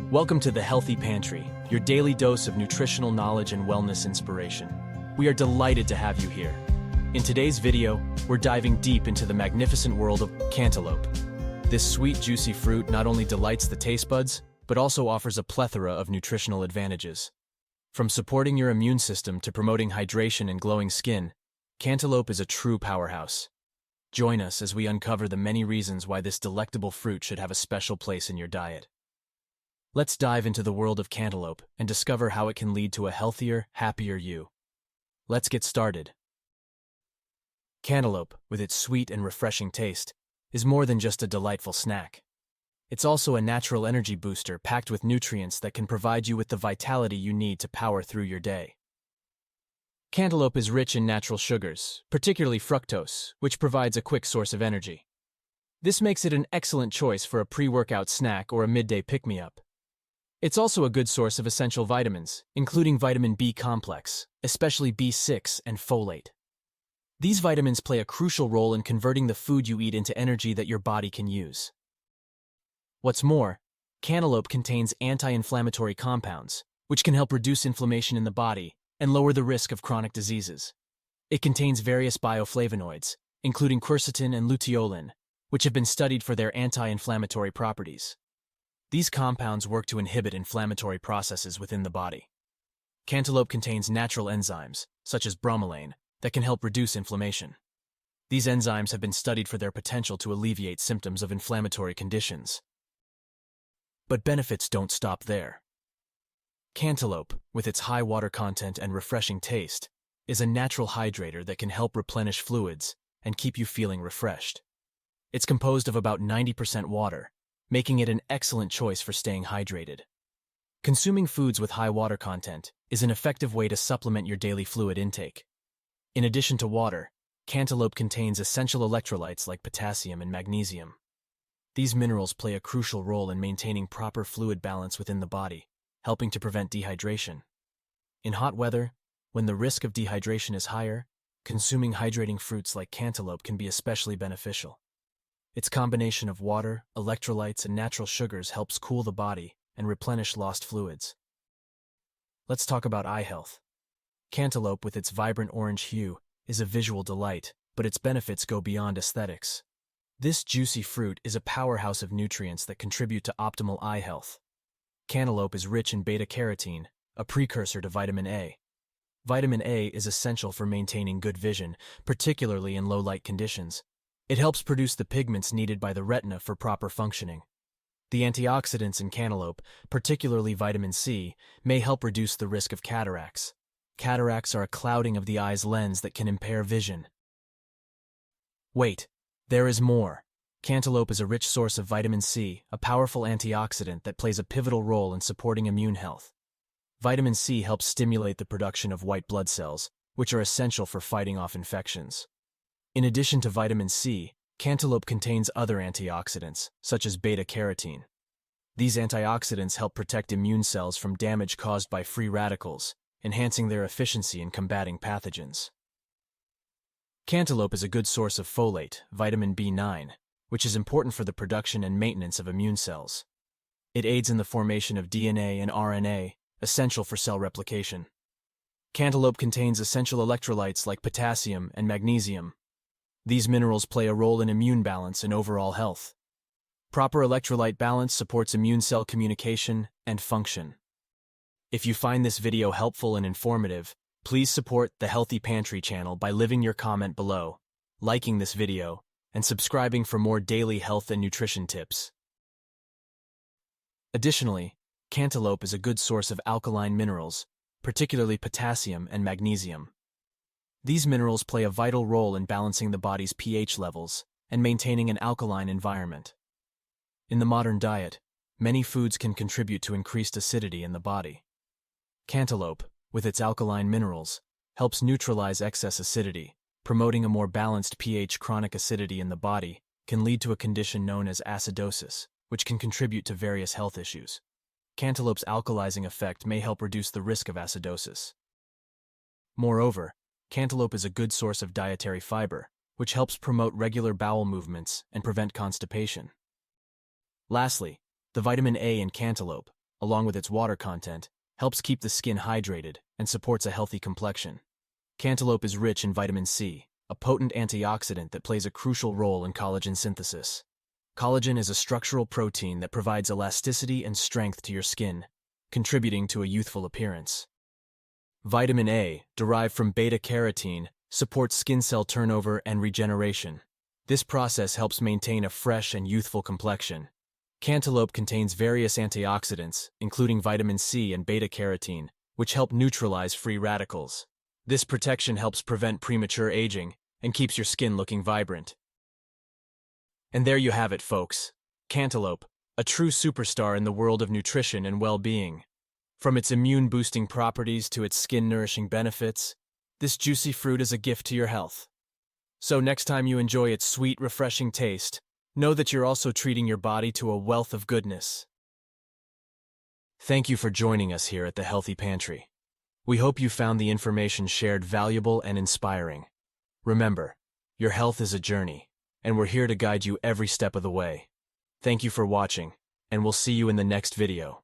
Welcome to the Healthy Pantry, your daily dose of nutritional knowledge and wellness inspiration. We are delighted to have you here. In today's video, we're diving deep into the magnificent world of cantaloupe. This sweet, juicy fruit not only delights the taste buds, but also offers a plethora of nutritional advantages. From supporting your immune system to promoting hydration and glowing skin, cantaloupe is a true powerhouse. Join us as we uncover the many reasons why this delectable fruit should have a special place in your diet. Let's dive into the world of cantaloupe and discover how it can lead to a healthier, happier you. Let's get started. Cantaloupe, with its sweet and refreshing taste, is more than just a delightful snack. It's also a natural energy booster packed with nutrients that can provide you with the vitality you need to power through your day. Cantaloupe is rich in natural sugars, particularly fructose, which provides a quick source of energy. This makes it an excellent choice for a pre-workout snack or a midday pick-me-up. It's also a good source of essential vitamins, including vitamin B complex, especially B6 and folate. These vitamins play a crucial role in converting the food you eat into energy that your body can use. What's more, cantaloupe contains anti-inflammatory compounds, which can help reduce inflammation in the body and lower the risk of chronic diseases. It contains various bioflavonoids, including quercetin and luteolin, which have been studied for their anti-inflammatory properties. These compounds work to inhibit inflammatory processes within the body. Cantaloupe contains natural enzymes, such as bromelain, that can help reduce inflammation. These enzymes have been studied for their potential to alleviate symptoms of inflammatory conditions. But benefits don't stop there. Cantaloupe, with its high water content and refreshing taste, is a natural hydrator that can help replenish fluids and keep you feeling refreshed. It's composed of about 90% water, making it an excellent choice for staying hydrated. Consuming foods with high water content is an effective way to supplement your daily fluid intake. In addition to water, cantaloupe contains essential electrolytes like potassium and magnesium. These minerals play a crucial role in maintaining proper fluid balance within the body, helping to prevent dehydration. In hot weather, when the risk of dehydration is higher, consuming hydrating fruits like cantaloupe can be especially beneficial. Its combination of water, electrolytes, and natural sugars helps cool the body and replenish lost fluids. Let's talk about eye health. Cantaloupe, with its vibrant orange hue, is a visual delight, but its benefits go beyond aesthetics. This juicy fruit is a powerhouse of nutrients that contribute to optimal eye health. Cantaloupe is rich in beta-carotene, a precursor to vitamin A. Vitamin A is essential for maintaining good vision, particularly in low-light conditions. It helps produce the pigments needed by the retina for proper functioning. The antioxidants in cantaloupe, particularly vitamin C, may help reduce the risk of cataracts. Cataracts are a clouding of the eye's lens that can impair vision. Wait, there is more. Cantaloupe is a rich source of vitamin C, a powerful antioxidant that plays a pivotal role in supporting immune health. Vitamin C helps stimulate the production of white blood cells, which are essential for fighting off infections. In addition to vitamin C, cantaloupe contains other antioxidants, such as beta-carotene. These antioxidants help protect immune cells from damage caused by free radicals, enhancing their efficiency in combating pathogens. Cantaloupe is a good source of folate, vitamin B9, which is important for the production and maintenance of immune cells. It aids in the formation of DNA and RNA, essential for cell replication. Cantaloupe contains essential electrolytes like potassium and magnesium. These minerals play a role in immune balance and overall health. Proper electrolyte balance supports immune cell communication and function. If you find this video helpful and informative, please support the Healthy Pantry channel by leaving your comment below, liking this video, and subscribing for more daily health and nutrition tips. Additionally, cantaloupe is a good source of alkaline minerals, particularly potassium and magnesium. These minerals play a vital role in balancing the body's pH levels and maintaining an alkaline environment. In the modern diet, many foods can contribute to increased acidity in the body. Cantaloupe, with its alkaline minerals, helps neutralize excess acidity, promoting a more balanced pH. Chronic acidity in the body can lead to a condition known as acidosis, which can contribute to various health issues. Cantaloupe's alkalizing effect may help reduce the risk of acidosis. Moreover, cantaloupe is a good source of dietary fiber, which helps promote regular bowel movements and prevent constipation. Lastly, the vitamin A in cantaloupe, along with its water content, helps keep the skin hydrated and supports a healthy complexion. Cantaloupe is rich in vitamin C, a potent antioxidant that plays a crucial role in collagen synthesis. Collagen is a structural protein that provides elasticity and strength to your skin, contributing to a youthful appearance. Vitamin A, derived from beta-carotene, supports skin cell turnover and regeneration. This process helps maintain a fresh and youthful complexion. Cantaloupe contains various antioxidants, including vitamin C and beta-carotene, which help neutralize free radicals. This protection helps prevent premature aging and keeps your skin looking vibrant. And there you have it, folks. Cantaloupe, a true superstar in the world of nutrition and well-being. From its immune-boosting properties to its skin-nourishing benefits, this juicy fruit is a gift to your health. So next time you enjoy its sweet, refreshing taste, know that you're also treating your body to a wealth of goodness. Thank you for joining us here at the Healthy Pantry. We hope you found the information shared valuable and inspiring. Remember, your health is a journey, and we're here to guide you every step of the way. Thank you for watching, and we'll see you in the next video.